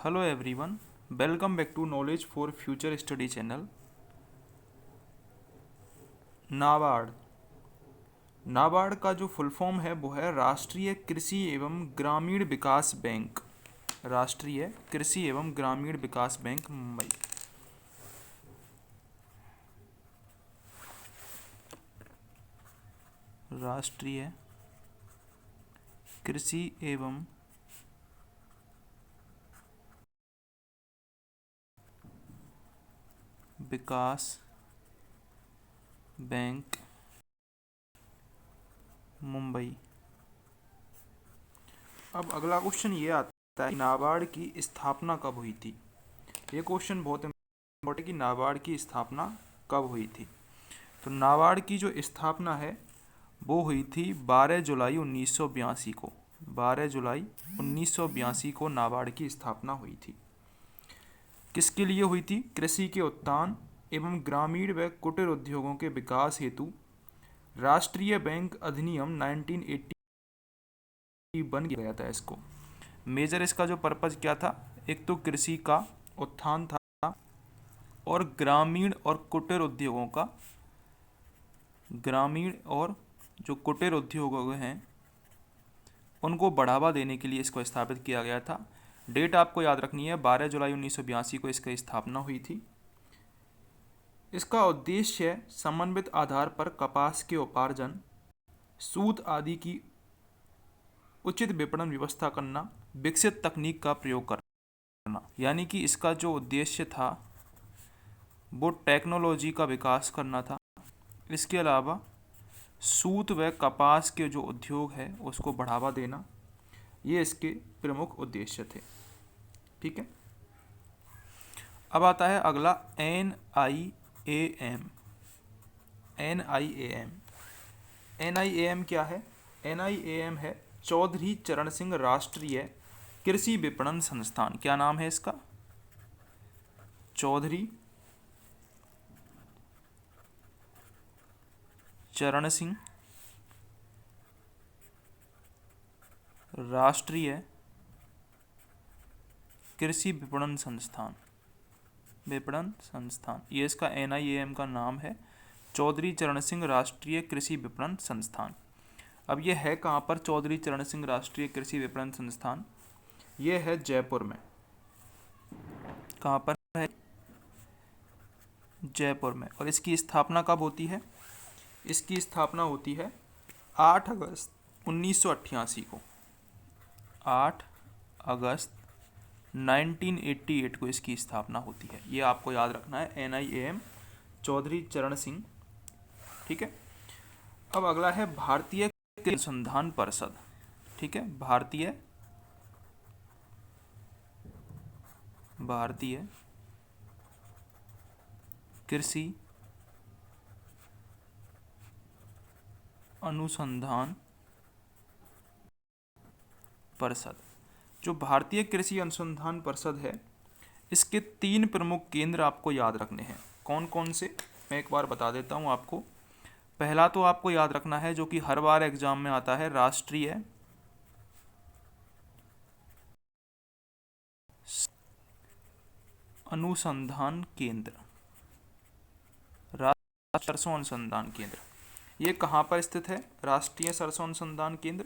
Hello everyone, welcome back to knowledge for future study channel. NABARD NABARD का जो full form है वो है राष्ट्रीय कृषि एवं ग्रामीण विकास बैंक। राष्ट्रीय कृषि एवं ग्रामीण विकास बैंक मुंबई। राष्ट्रीय कृषि एवं विकास बैंक मुंबई। अब अगला क्वेश्चन ये आता है कि नाबार्ड की स्थापना कब हुई थी। ये क्वेश्चन बहुत इम्पोर्टेंट है कि नाबार्ड की स्थापना कब हुई थी। तो नाबार्ड की जो स्थापना है वो हुई थी 12 जुलाई 1982 को। 12 जुलाई 1982 को नाबार्ड की स्थापना हुई थी। किसके लिए हुई थी? कृषि के उत्थान एवं ग्रामीण व कुटीर उद्योगों के विकास हेतु राष्ट्रीय बैंक अधिनियम 1980 बन गया था। इसको मेजर इसका जो पर्पज क्या था, एक तो कृषि का उत्थान था और ग्रामीण और कुटीर उद्योगों का, ग्रामीण और जो कुटीर उद्योग हैं उनको बढ़ावा देने के लिए इसको स्थापित किया गया था। डेट आपको याद रखनी है, 12 जुलाई 1982 को इसकी स्थापना हुई थी। इसका उद्देश्य समन्वित आधार पर कपास के उपार्जन, सूत आदि की उचित विपणन व्यवस्था करना, विकसित तकनीक का प्रयोग करना। यानी कि इसका जो उद्देश्य था वो टेक्नोलॉजी का विकास करना था। इसके अलावा सूत व कपास के जो उद्योग है उसको बढ़ावा देना, ये इसके प्रमुख उद्देश्य थे। ठीक है। अब आता है अगला NIAM। NIAM क्या है? NIAM है चौधरी चरण सिंह राष्ट्रीय कृषि विपणन संस्थान। क्या नाम है इसका? चौधरी चरण सिंह राष्ट्रीय कृषि विपणन संस्थान। ये इसका NIAM का नाम है, चौधरी चरण सिंह राष्ट्रीय कृषि विपणन संस्थान। अब ये है कहाँ पर चौधरी चरण सिंह राष्ट्रीय कृषि विपणन संस्थान? ये है जयपुर में। कहाँ पर है? जयपुर में। और इसकी स्थापना कब होती है? इसकी स्थापना होती है 8 अगस्त 1988 को। 8 अगस्त 1988 को इसकी स्थापना होती है। ये आपको याद रखना है, NIAM चौधरी चरण सिंह। ठीक है। अब अगला है भारतीय अनुसंधान परिषद। ठीक है, भारतीय कृषि अनुसंधान परिषद। जो भारतीय कृषि अनुसंधान परिषद है, इसके 3 प्रमुख केंद्र आपको याद रखने हैं। कौन कौन से, मैं एक बार बता देता हूं आपको। पहला तो आपको याद रखना है, जो कि हर बार एग्जाम में आता है, राष्ट्रीय अनुसंधान केंद्र। राष्ट्रीय सरसों अनुसंधान केंद्र, ये कहाँ पर स्थित है? राष्ट्रीय सरसों अनुसंधान केंद्र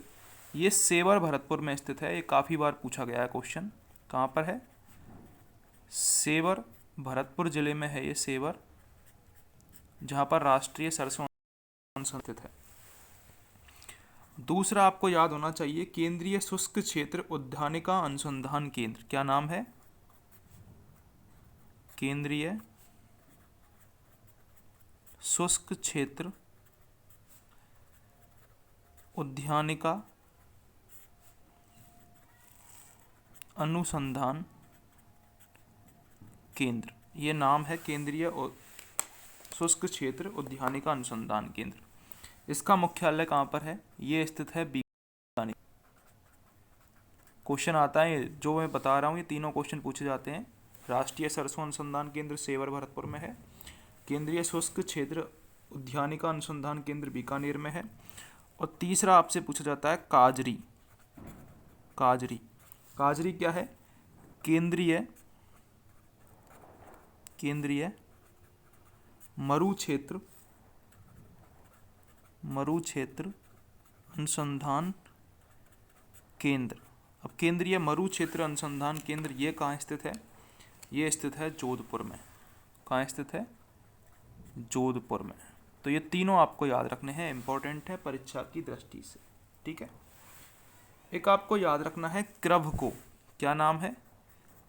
ये सेवर भरतपुर में स्थित है। ये काफ़ी बार पूछा गया है क्वेश्चन। कहाँ पर है? सेवर भरतपुर जिले में है ये सेवर, जहाँ पर राष्ट्रीय सरसों स्थित है। दूसरा आपको याद होना चाहिए, केंद्रीय शुष्क क्षेत्र उद्यानिका अनुसंधान केंद्र। क्या नाम है? केंद्रीय शुष्क क्षेत्र उद्यानिका अनुसंधान केंद्र। ये नाम है, केंद्रीय शुष्क क्षेत्र उद्यानिका अनुसंधान केंद्र। इसका मुख्यालय कहाँ पर है? ये स्थित है बीकानेर। क्वेश्चन आता है, जो मैं बता रहा हूँ ये तीनों क्वेश्चन पूछे जाते हैं। राष्ट्रीय सरसों अनुसंधान केंद्र सेवर भरतपुर में है, केंद्रीय शुष्क क्षेत्र उद्यानिका अनुसंधान केंद्र बीकानेर में है, और तीसरा आपसे पूछा जाता है काजरी। काजरी क्या है? केंद्रीय मरुक्षेत्र अनुसंधान केंद्र। अब केंद्रीय मरुक्षेत्र अनुसंधान केंद्र ये कहाँ स्थित है? ये स्थित है जोधपुर में। कहाँ स्थित है? जोधपुर में। तो ये तीनों आपको याद रखने हैं, इंपॉर्टेंट है परीक्षा की दृष्टि से। ठीक है। एक आपको याद रखना है क्रभको। क्या नाम है?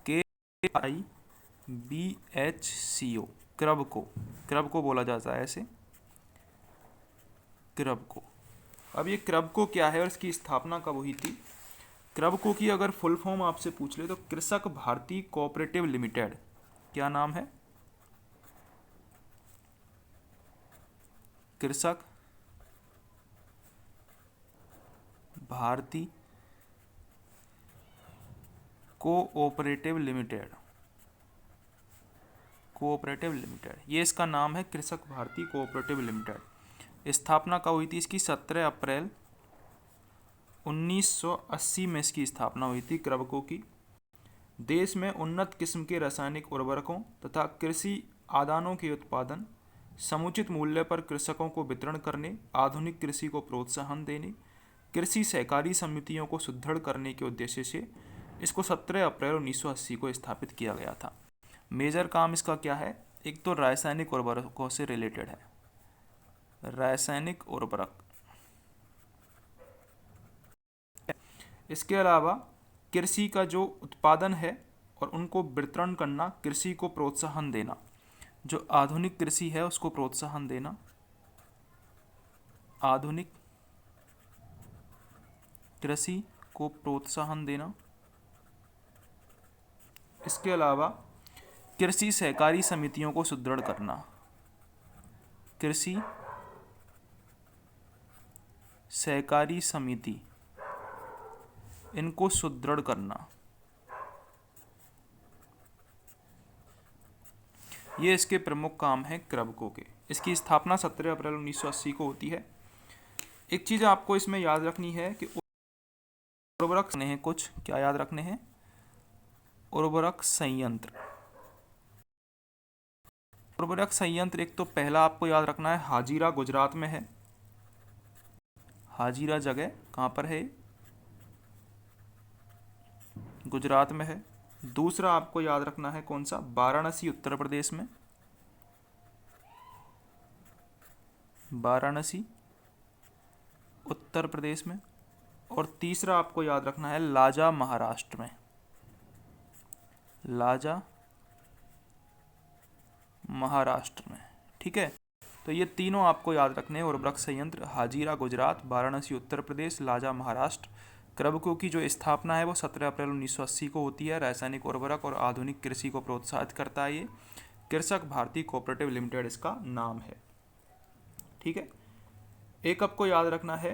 KIBHCO, क्रभको बोला जाता है ऐसे, क्रभको। अब ये क्रभको क्या है और इसकी स्थापना कब हुई थी? क्रभको की अगर फुल फॉर्म आपसे पूछ ले तो कृषक भारती कोऑपरेटिव लिमिटेड। क्या नाम है? कृषक भारती कोऑपरेटिव लिमिटेड। ये इसका नाम है, कृषक भारती कोऑपरेटिव लिमिटेड। स्थापना कब हुई थी इसकी? 17 अप्रैल 1980 में इसकी स्थापना हुई थी क्रभको की। देश में उन्नत किस्म के रासायनिक उर्वरकों तथा कृषि आदानों के उत्पादन, समुचित मूल्य पर कृषकों को वितरण करने, आधुनिक कृषि को प्रोत्साहन देने, कृषि सहकारी समितियों को सुदृढ़ करने के उद्देश्य से इसको 17 अप्रैल 1980 को स्थापित किया गया था। मेजर काम इसका क्या है? एक तो रासायनिक उर्वरकों से रिलेटेड है, रासायनिक उर्वरक। इसके अलावा कृषि का जो उत्पादन है और उनको वितरण करना, कृषि को प्रोत्साहन देना, जो आधुनिक कृषि है उसको प्रोत्साहन देना, आधुनिक कृषि को प्रोत्साहन देना। इसके अलावा कृषि सहकारी समितियों को सुदृढ़ करना, कृषि सहकारी समिति इनको सुदृढ़ करना, ये इसके प्रमुख काम हैं क्रभको के। इसकी स्थापना 17 अप्रैल 1980 को होती है। एक चीज़ आपको इसमें याद रखनी है कि उर्वरक ने कुछ क्या याद रखने हैं? उर्वरक संयंत्र। उर्वरक संयंत्र एक तो पहला आपको याद रखना है हाजीरा, गुजरात में है। हाजीरा जगह कहाँ पर है? गुजरात में है। दूसरा आपको याद रखना है कौन सा? वाराणसी, उत्तर प्रदेश में। वाराणसी उत्तर प्रदेश में। और तीसरा आपको याद रखना है लाजा, महाराष्ट्र में। लाजा महाराष्ट्र में। ठीक है। तो ये तीनों आपको याद रखने हैं, उर्वरक संयंत्र हाजीरा गुजरात, वाराणसी उत्तर प्रदेश, लाजा महाराष्ट्र। क्रभको की जो स्थापना है वो 17 अप्रैल 1980 को होती है। रासायनिक उर्वरक और आधुनिक कृषि को प्रोत्साहित करता है ये। कृषक भारती कोऑपरेटिव लिमिटेड इसका नाम है। ठीक है। एक आपको याद रखना है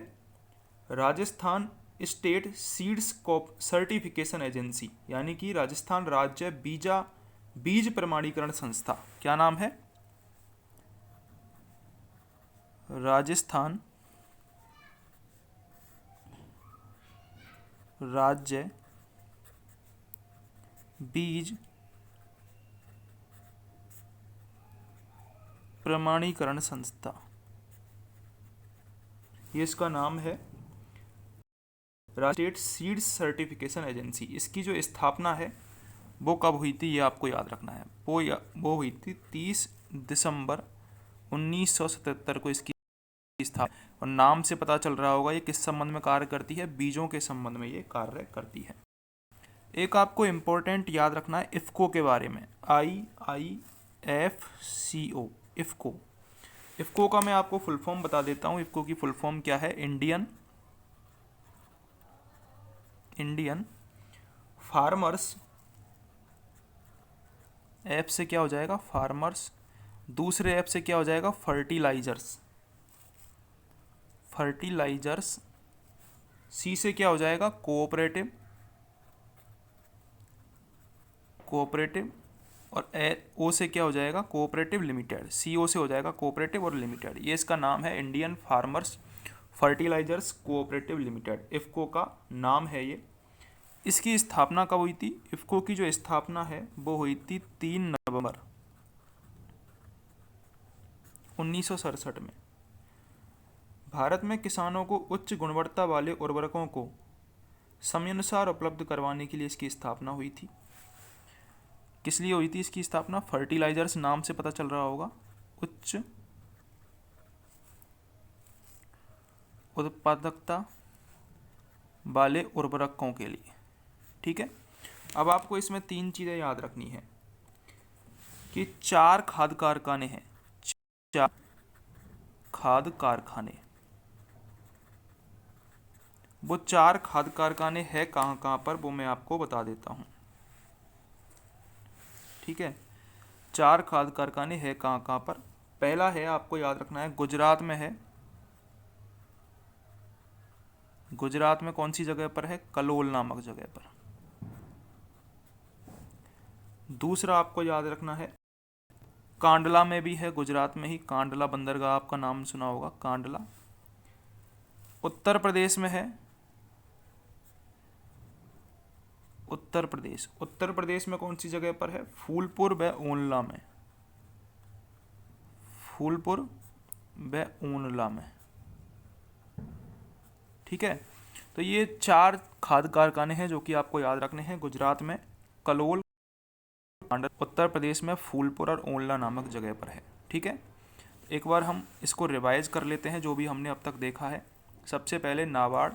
Rajasthan state seeds certification agency, यानी कि राजस्थान राज्य बीज प्रमाणीकरण संस्था। क्या नाम है? राजस्थान राज्य बीज प्रमाणीकरण संस्था, ये इसका नाम है। State seeds certification agency. इसकी जो स्थापना है वो कब हुई थी ये आपको याद रखना है। वो हुई थी 30 दिसंबर 1977 को इसकी स्थापना। और नाम से पता चल रहा होगा ये किस संबंध में कार्य करती है? बीजों के संबंध में ये कार्य करती है। एक आपको इम्पोर्टेंट याद रखना है इफ़को के बारे में। IIFCO, इफ़को। इफ़को का मैं आपको फुल फॉर्म बता देता हूँ। इफ़को की फुल फॉर्म क्या है? इंडियन फार्मर्स, ऐप से क्या हो जाएगा? फार्मर्स। दूसरे ऐप से क्या हो जाएगा? फर्टिलाइजर्स। सी से क्या हो जाएगा? कोऑपरेटिव। और ओ से क्या हो जाएगा? Cooperative limited. CO से हो जाएगा कोऑपरेटिव और लिमिटेड। ये इसका नाम है Indian farmers fertilisers cooperative limited, IFFCO का नाम है ये। इसकी स्थापना कब हुई थी? इफ़को की जो स्थापना है वो हुई थी 3 नवंबर 1967 में। भारत में किसानों को उच्च गुणवत्ता वाले उर्वरकों को समयानुसार उपलब्ध करवाने के लिए इसकी स्थापना हुई थी। किस लिए हुई थी इसकी स्थापना? फर्टिलाइजर्स नाम से पता चल रहा होगा। उच्च उत्पादकता वाले उर्वरकों के लिए। ठीक है, अब आपको इसमें 3 चीज़ें याद रखनी है कि 4 खाद कारखाने हैं। 4 खाद कारखाने, वो 4 खाद कारखाने हैं कहाँ कहाँ पर, वो मैं आपको बता देता हूँ। ठीक है, 4 खाद कारखाने हैं कहाँ कहाँ पर। पहला है, आपको याद रखना है, गुजरात में है। गुजरात में कौन सी जगह पर है? कलोल नामक जगह पर। दूसरा आपको याद रखना है, कांडला में भी है, गुजरात में ही। कांडला बंदरगाह आपका नाम सुना होगा, कांडला। उत्तर प्रदेश में है। उत्तर प्रदेश में कौन सी जगह पर है? फूलपुर व ओनला में। फूलपुर व ओनला में। ठीक है, तो ये 4 खाद कारखाने हैं जो कि आपको याद रखने हैं। गुजरात में कलोल, उत्तर प्रदेश में फूलपुर और ओनला नामक जगह पर है। ठीक है, एक बार हम इसको रिवाइज कर लेते हैं जो भी हमने अब तक देखा है। सबसे पहले नाबार्ड,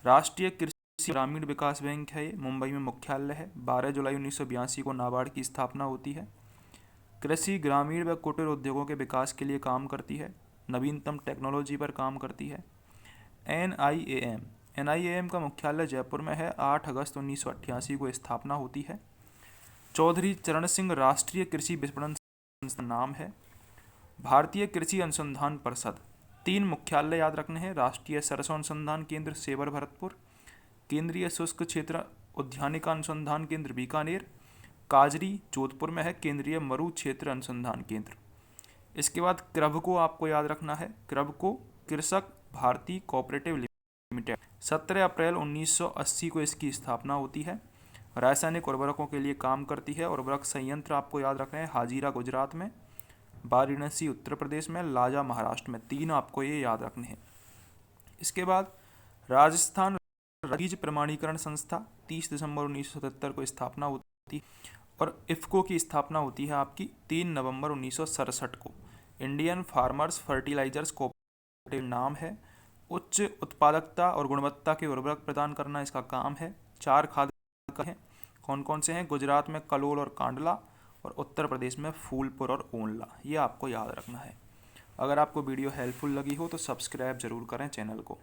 राष्ट्रीय कृषि ग्रामीण विकास बैंक है, ये मुंबई में मुख्यालय है। 12 जुलाई 1982 को नाबार्ड की स्थापना होती है। कृषि, ग्रामीण व कुटीर उद्योगों के विकास के लिए काम करती है। नवीनतम टेक्नोलॉजी पर काम करती है। NIAM का मुख्यालय जयपुर में है। 8 अगस्त 1988 को स्थापना होती है। चौधरी चरण सिंह राष्ट्रीय कृषि विपणन संस्थान नाम है। भारतीय कृषि अनुसंधान परिषद, 3 मुख्यालय याद रखने हैं। राष्ट्रीय सरसों अनुसंधान केंद्र सेवर भरतपुर, केंद्रीय शुष्क क्षेत्र उद्यानिका अनुसंधान केंद्र बीकानेर, काजरी जोधपुर में है केंद्रीय मरु क्षेत्र अनुसंधान केंद्र। इसके बाद क्रभको आपको याद रखना है। क्रभको कृषक भारती कोऑपरेटिव लिमिटेड, 17 अप्रैल 1980 को इसकी स्थापना होती है। रासायनिक उर्वरकों के लिए काम करती है। उर्वरक संयंत्र आपको याद रखना है, हाजीरा गुजरात में, वाराणसी उत्तर प्रदेश में, लाजा महाराष्ट्र में। 3 आपको ये याद रखने हैं। इसके बाद राजस्थान बीज प्रमाणीकरण संस्था, 30 दिसंबर 1977 को स्थापना होती है। और इफ़को की स्थापना होती है आपकी 3 नवंबर 1967 को। इंडियन फार्मर्स फर्टिलाइजर्स कोऑपरेटिव नाम है। उच्च उत्पादकता और गुणवत्ता के उर्वरक प्रदान करना इसका काम है। 4 खाद हैं, कौन कौन से हैं? गुजरात में कलोल और कांडला, और उत्तर प्रदेश में फूलपुर और ओनला। ये आपको याद रखना है। अगर आपको वीडियो हेल्पफुल लगी हो तो सब्सक्राइब जरूर करें चैनल को।